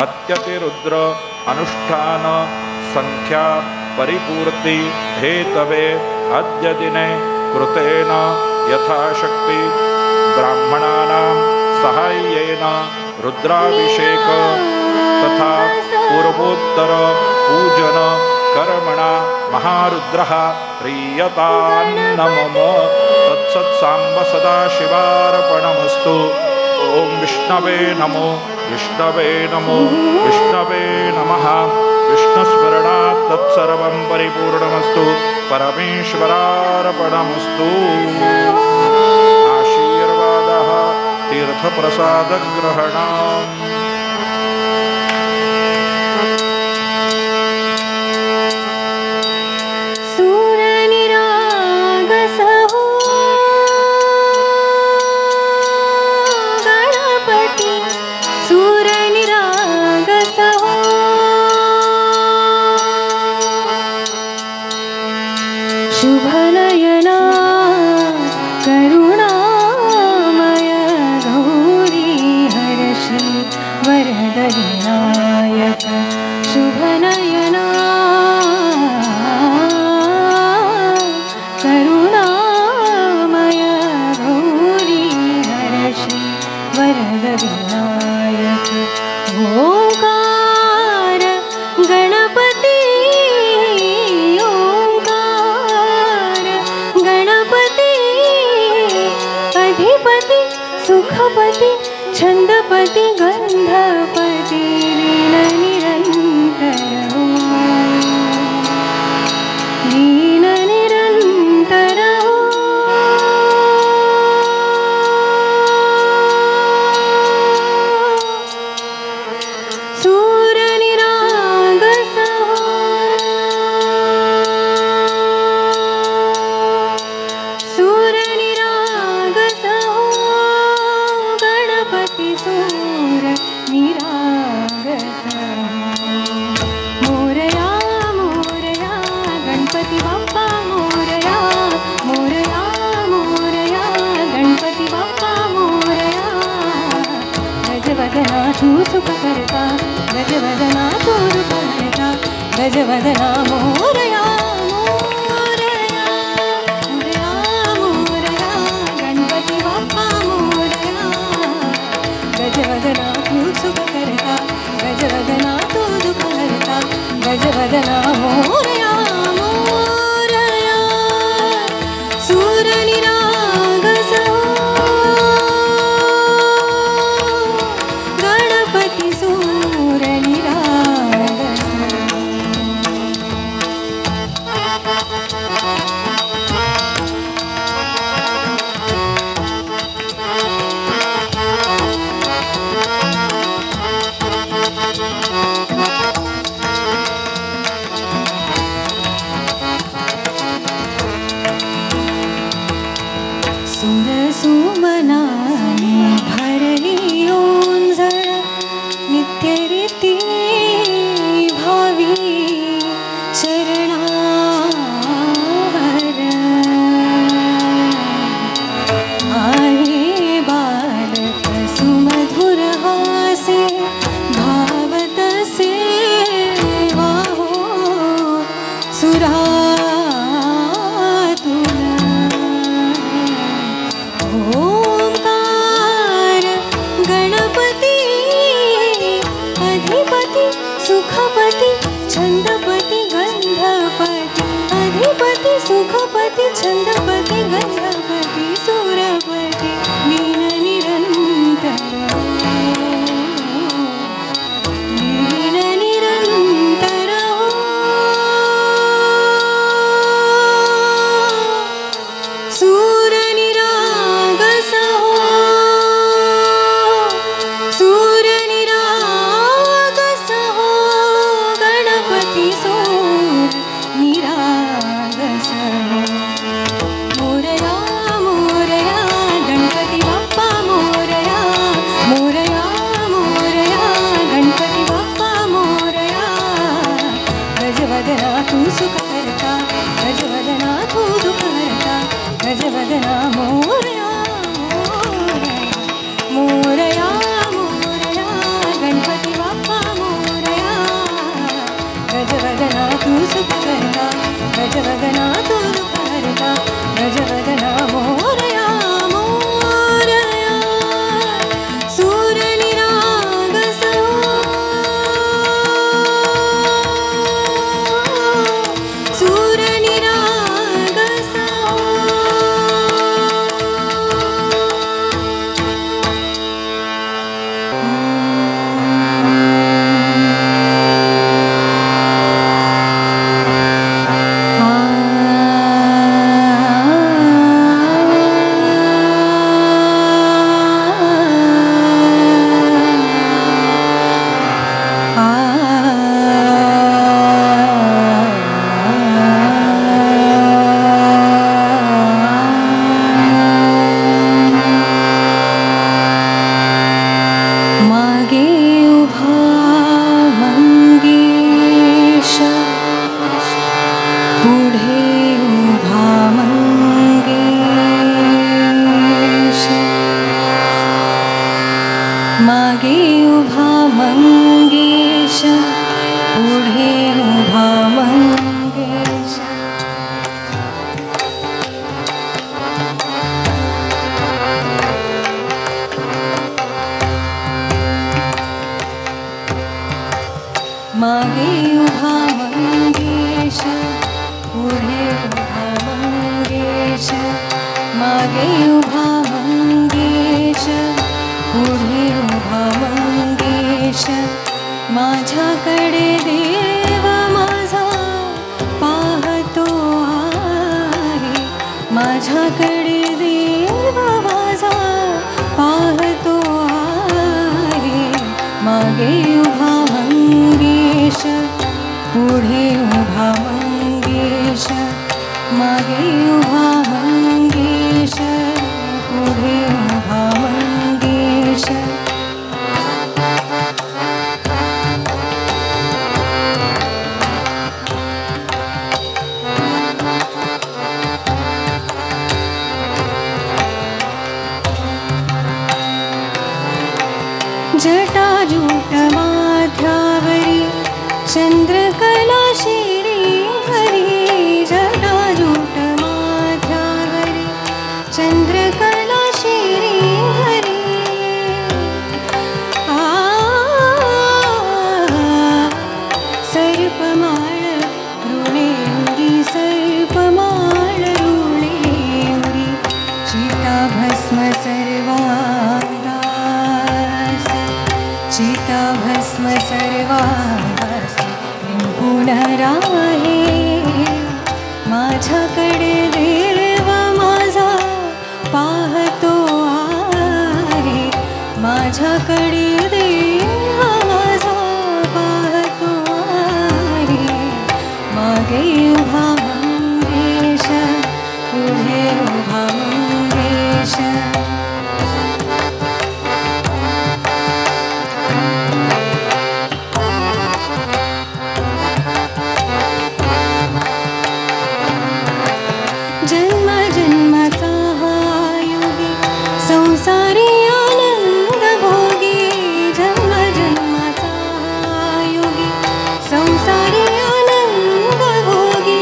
अत्यतिरुद्र अनुष्ठान संख्या परिपूर्ति हेतवे अद्य दिने कृतेन यथाशक्ति ब्राह्मणानां सहाय्येन रुद्राभिषेक तथा पूर्वोत्तर पूजन कर्मणा महारुद्रः प्रीयतान्नमम तत्सत्साम्ब सदाशिवार्पणमस्तु। ओम विष्णवे नमो विष्णवे नमो विष्णवे नमः। विष्णुस्मरणात् तत्सर्वं परिपूर्णमस्तु। परमेश्वरार्पणमस्तु। आशीर्वादः तीर्थप्रसादग्रहणम्। शुभनयना करुणामय गौरी हर्षि वरदविनायक। शुभनयना करुणामय गौरी हर्षि वरदविनायक। ओंकार गणपति सुखपति छंदपति गंधपति लीन निरंतर लीन निरंतर सूर्य निरागस सूर्य निरागस सूर निरागस। मोरया मोरया गणपति बाप्पा मोरया मोरया मोरया गणपति बाप्पा मोरया। गजवदना तू सुख करता गजवदना तू सुख करता गजवदना मोरया मोरया मोरया मोरया गणपति बाप्पा मोरया। गजवदना तू सुख करता गजवदना तू दुख हरता गजवदना मोरया मोरया। सूर निरागस गणपति सूर निरागस। सुमनाने भरली ओंजळ नित्य रीती भावी चरणावर आहे बालक सुमधुर हासे भावत से वाहो सुरा सुखपति छंदपति गंधपति अधिपति सुखपति छंदपति गंधपति सुरपति लीन निरंतर लीन निरंतर सूर निरागस सूर निरागस गणपति सूर निरागस। मोरया मोरया मंगेश पुढे उभा मंगेश मागे उभा मंगेश पुढे उभा मंगेश मागे उभा मंगेश पुढे उभा मंगेश माझ्याकडे देव माझा पाहतो आहे माझ्याकडे देव माझा पाहतो आहे मागे उभा मंगेश पुढे उभा मंगेश मागे उभा मंगेश पुढे उभा मंगेश जटाजूट माथ्यावरी चंद्रकला श्रीहरी जटाजूट माथ्यावरी चंद्रकला श्रीहरी सर्पमाळ रुळे उरी सर्पमाळ रुळे उरी चिताभस्म सर्वांगास चिताभस्म सर्वांगास निपुण राहे माझ्याकडे देव माझा पाहतो आहे माझ्याकडे देव माझा पाहतो आहे मागे उभा मंगेश पुढे उभा मंगेश जन्म जन्माचा हा योगी संसारी आनंद भोगी जन्म जन्माचा हा योगी संसारी आनंद भोगी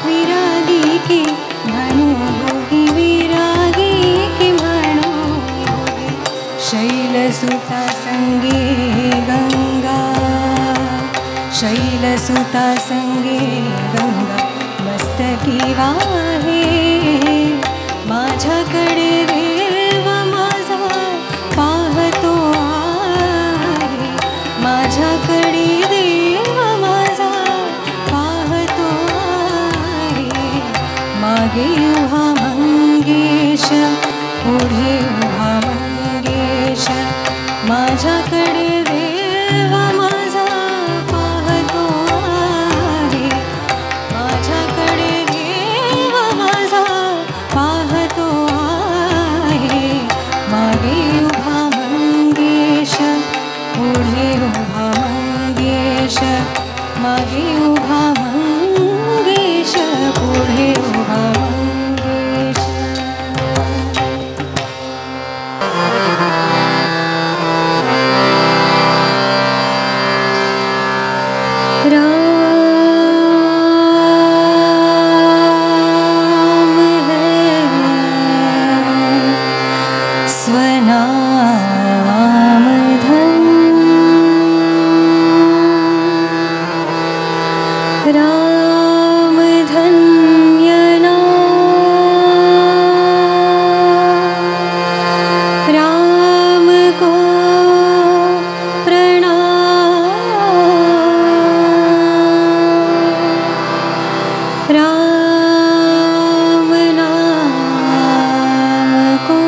विरागी की म्हणू भोगी विरागी की म्हणू भोगी शैलसुता संगे गंगा शैलसुता संगे गंगा मस्तकी वाहे माझ्याकडे देव माझा पाहतो आहे माझ्याकडे देव माझा पाहतो आहे मागे उभा मंगेश पुढे उभा मंगेश माझ्याकडे देव माझा पाहतो आहे माझ्याकडे देव माझा पाहतो आहे मागे उभा मंगेश पुढे उभा मंगेश मागे उभा मंगेश पुढे उभा मंगेश राम है स्वनाम धन राम धन्य नाम राम को राम नाम को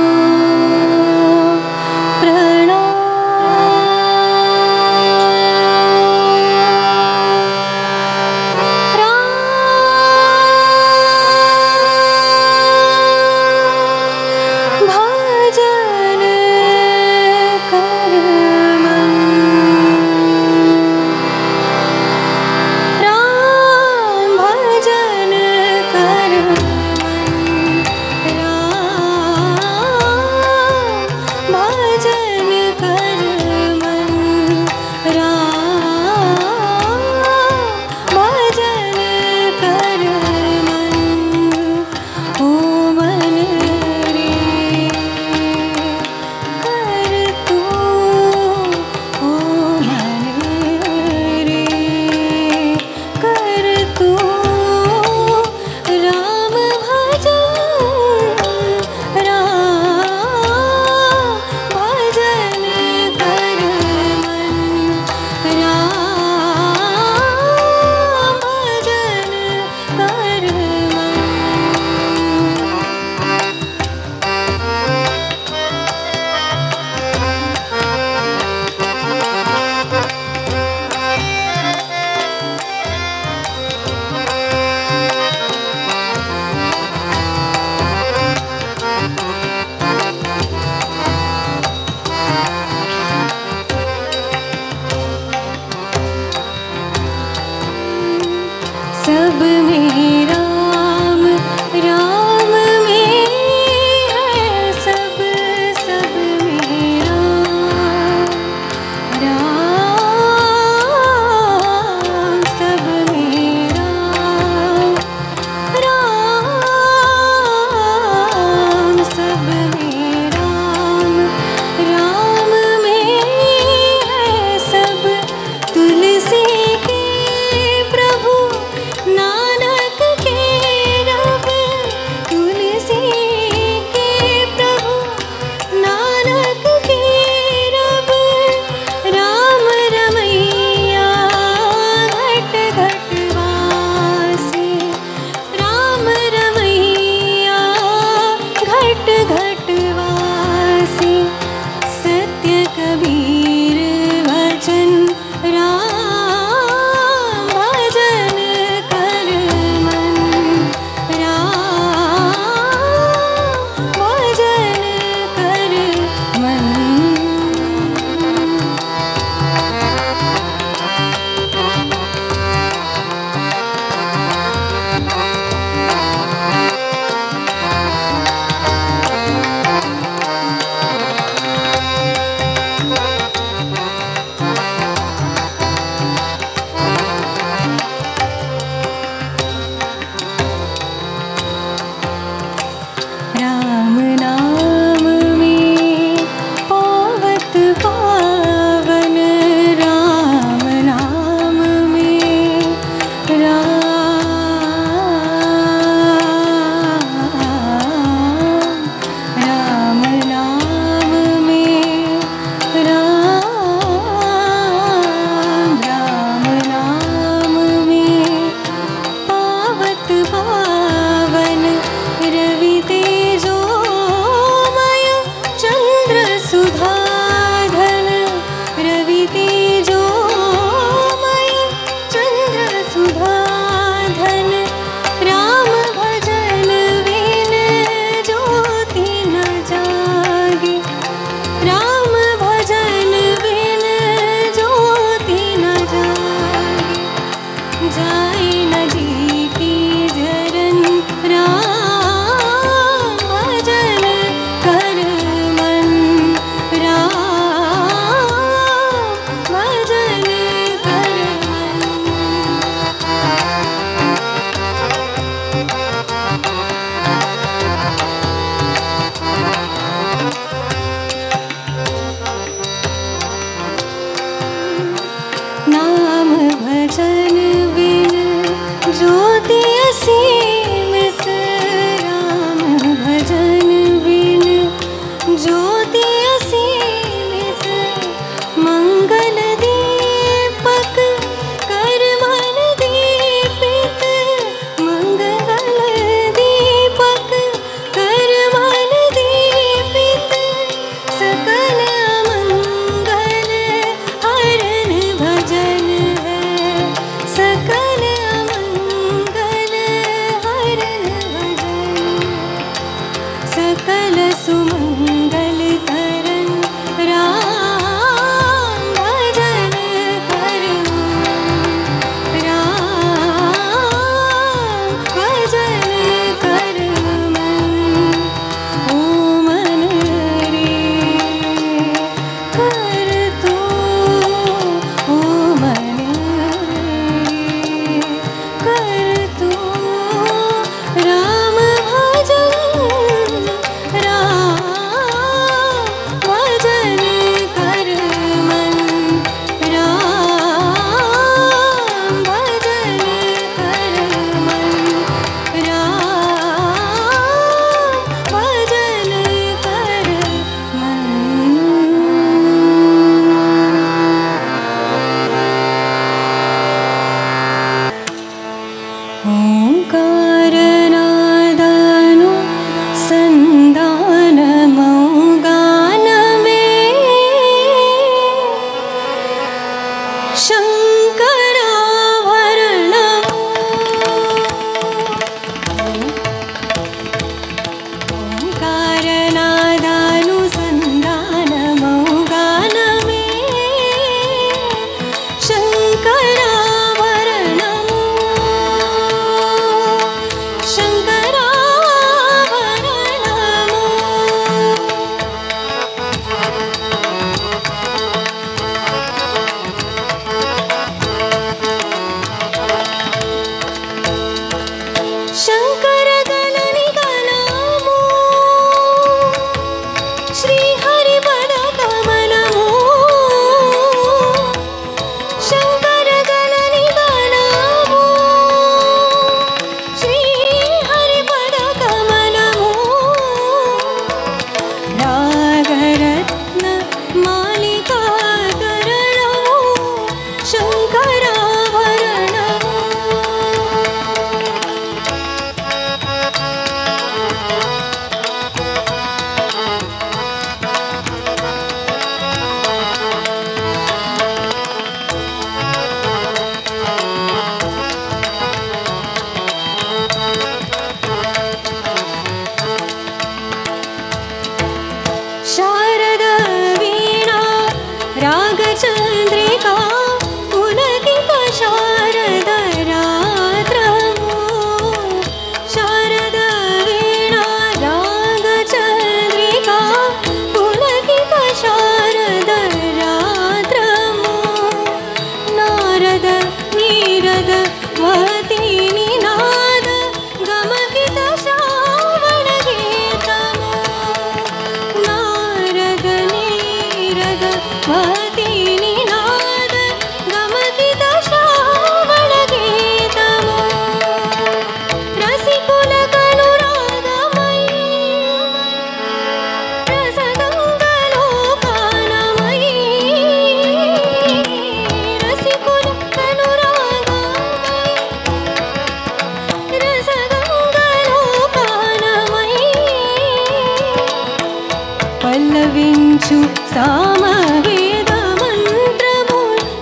పల్లవించు సామవేద మంత్రము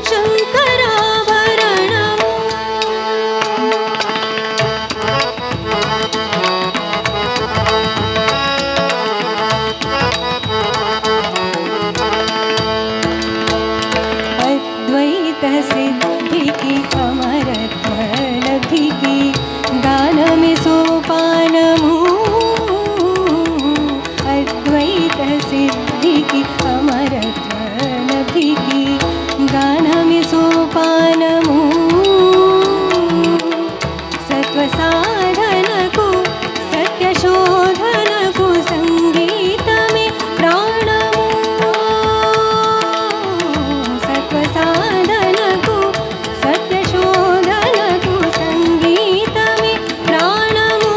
శంకరాభరణము అద్వైత సిద్ధికి అమరత్వ లబ్ధికి గానమి సోపానము అద్వైత సిద్ధికి అమరత్వ లబ్ధికి గానమి సోపానము సత్వ సాధనకు సత్య శోధనకు సంగీతమే ప్రాణము సత్వ సాధనకు సత్య శోధనకు సంగీతమే ప్రాణము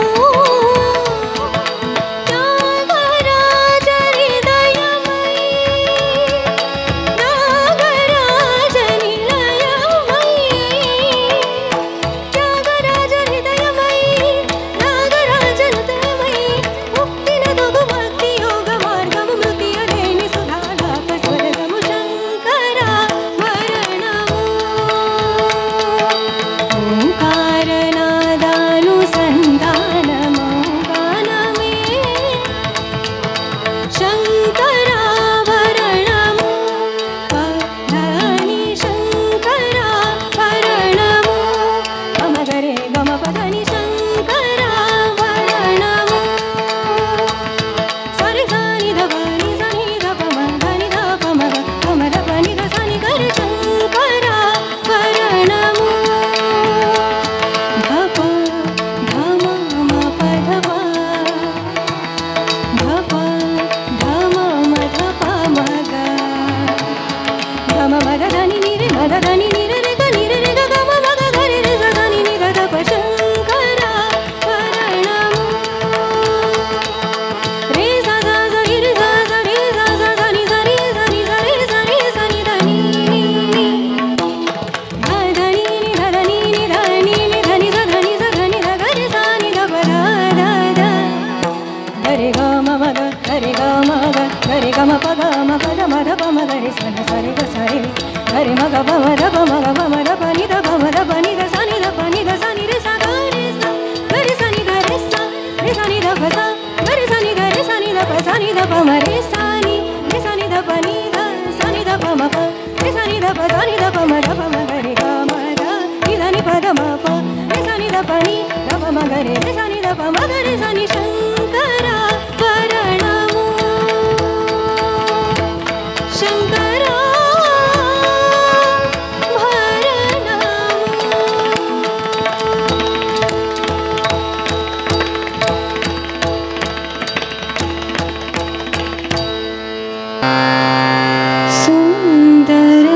सुंदर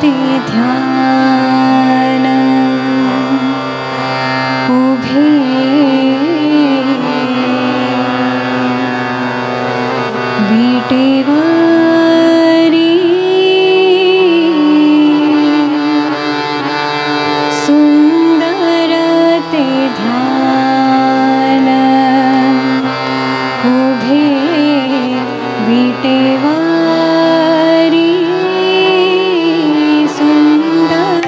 ते ध्यान उभे विटेवारी सुंदर ते ध्यान उभे विटेवारी सुंदर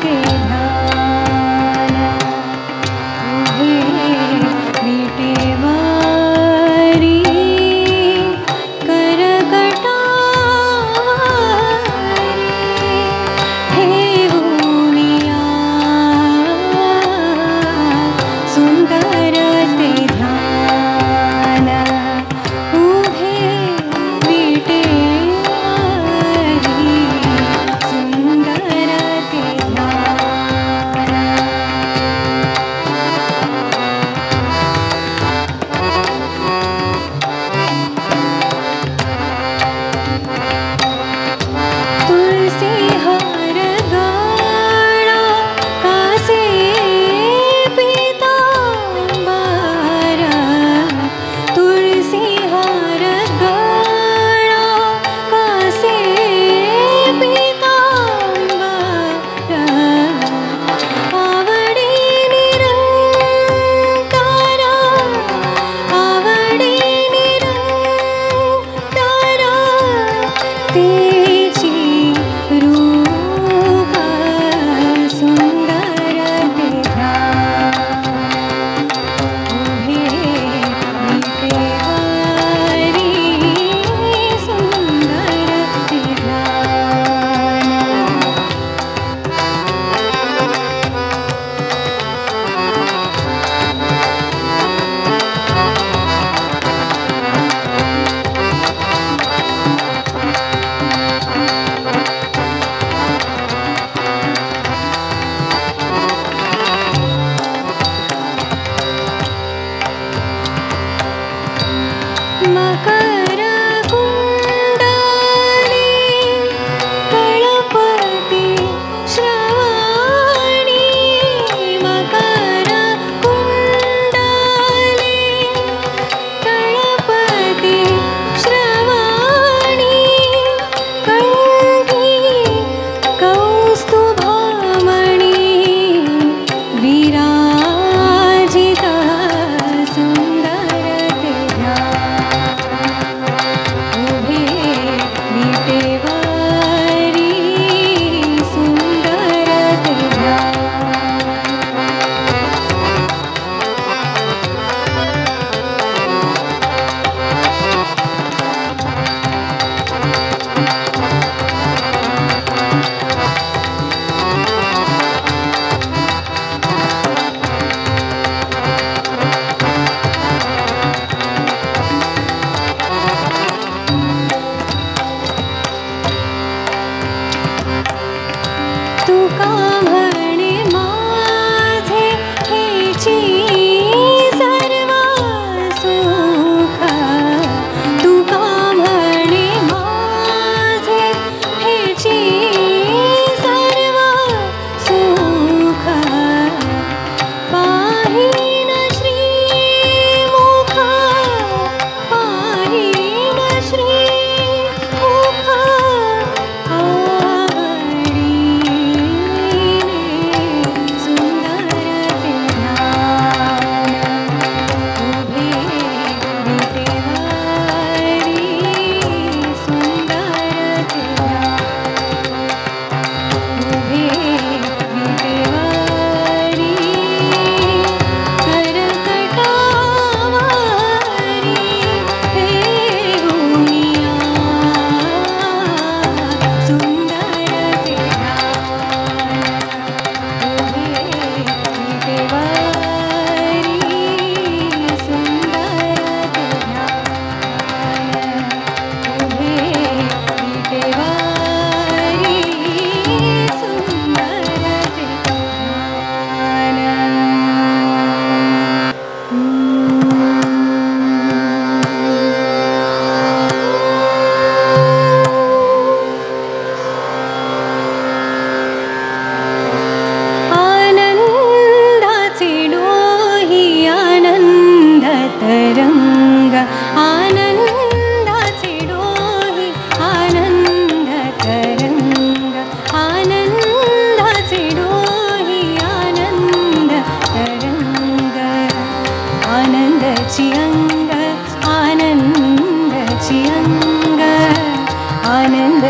ते ध्यान उभे विटेवारी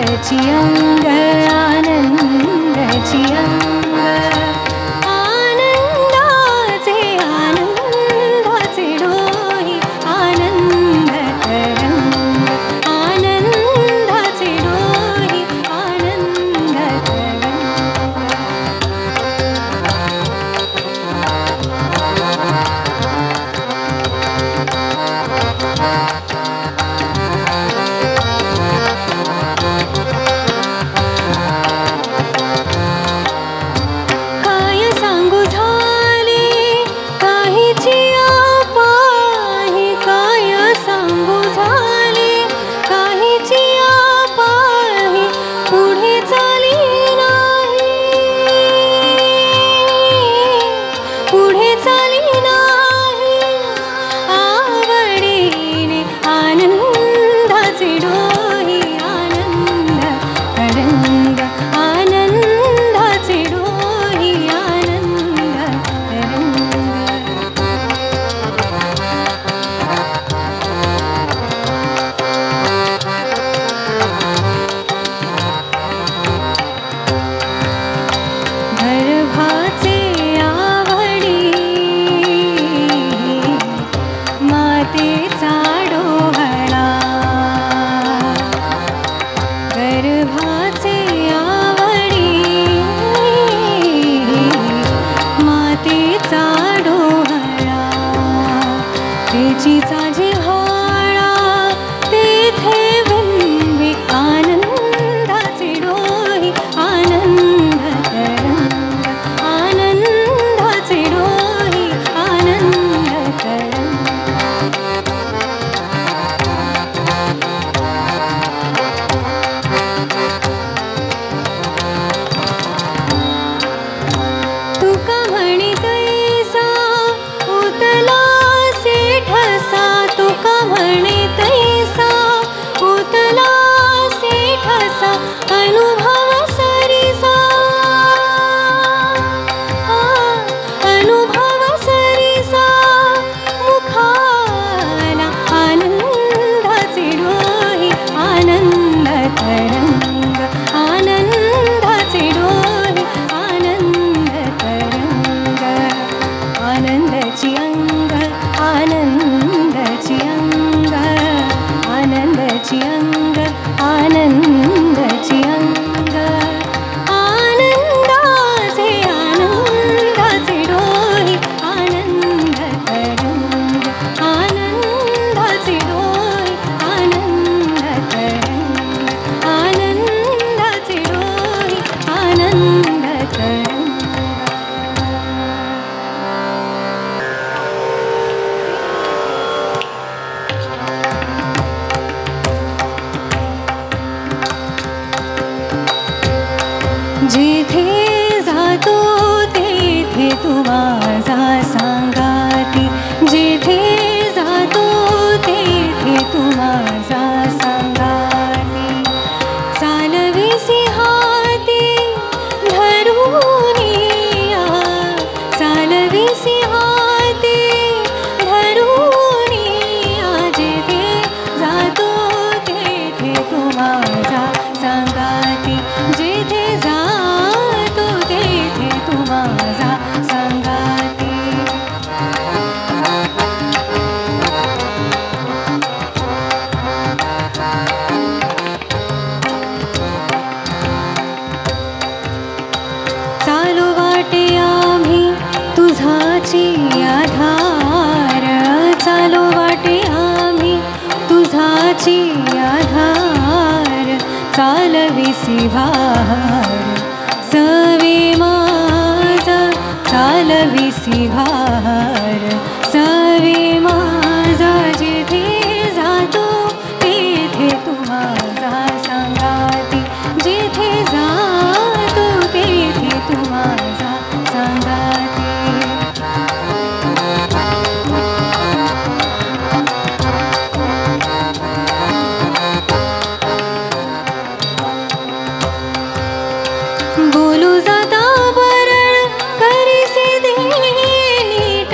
आनंदाची अंग आनंदाची अंग आनंदाचे आनंदाचे डोही आनंद तरंग आनंदाचे डोही आनंद तरंग बोलू जाता बरळ करीसी दे नीट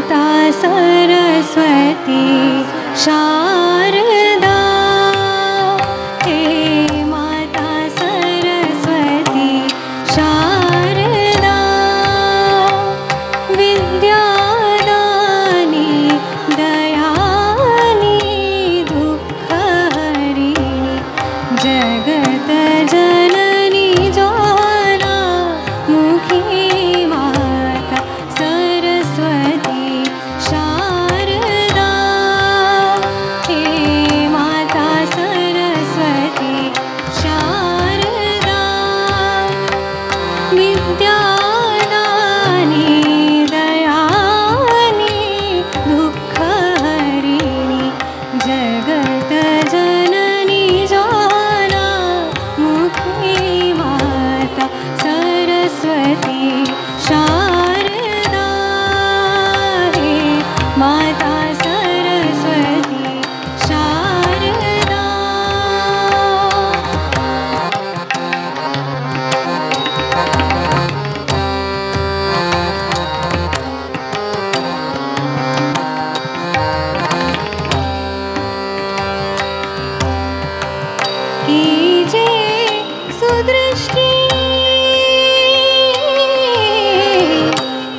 माता सरस्वती शारदा हे माता सरस्वती शारदा विद्यादानी दयानी दुःखहरिणी जगत जननी ज्वालामुखी माता सरस्वती शारदा हे माता सरस्वती शारदा विद्यादानी दयानी दुःखहरिणी जगत जननी ज्वालामुखी माता सरस्वती शारदा हे माता सरस्वती शारदा कीजे सुदृष्टि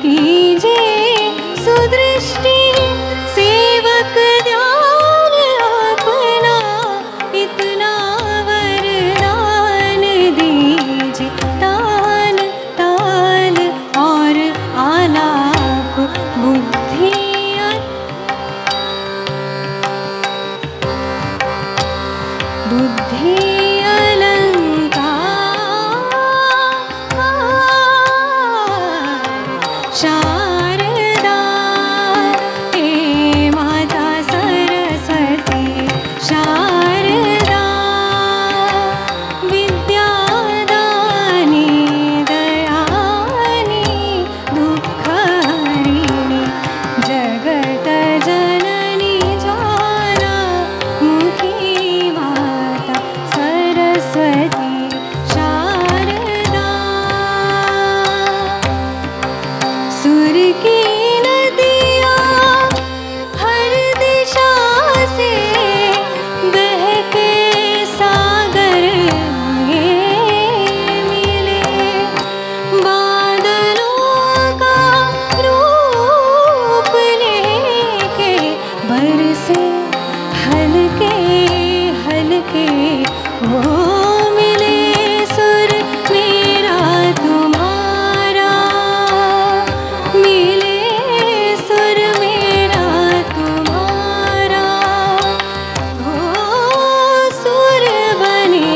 कीजे सुदृष्टि सेवक ध्यान अपना इतना वरदान दीजिए तान ताल और आलाप बुद्धि बुद्धि अलंकार शारदा हे माता सरस्वती शारदा विद्यादानी दयानी दुःखहरिणी जगत जननी ज्वालामुखी माता सरस्वती शारदा सुर की नदियाँ हर दिशा से बहके सागर ये मिले बादलों का रूप लेके बरसे हल्के हल्के वो मिले सुर मेरा तुम्हारा मिले सुर मेरा तुम्हारा हो सुर बने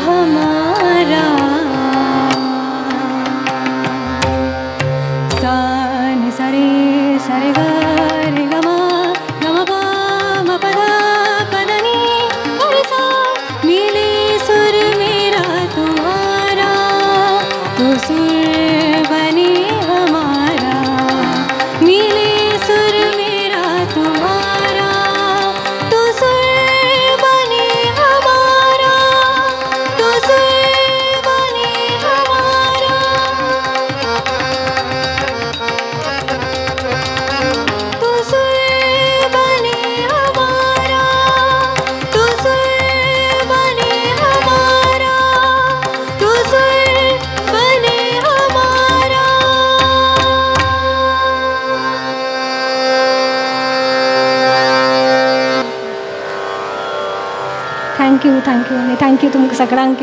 हमारा सान सरे सरे ग रे ग म प म प ध प ध नि ग रे सा मिले सुर मेरा तुम्हारा तो सुर बने हमारा मिले सुर मेरा तुम्हारा तो सुर बने हमारा तो सुर बने हमारा तो सुर बने हमारा तो सुर बने हमारा तो सुर बने हमारा। थँक्यू थँक्यू आणि थँक्यू तुमकां सगळ्यांक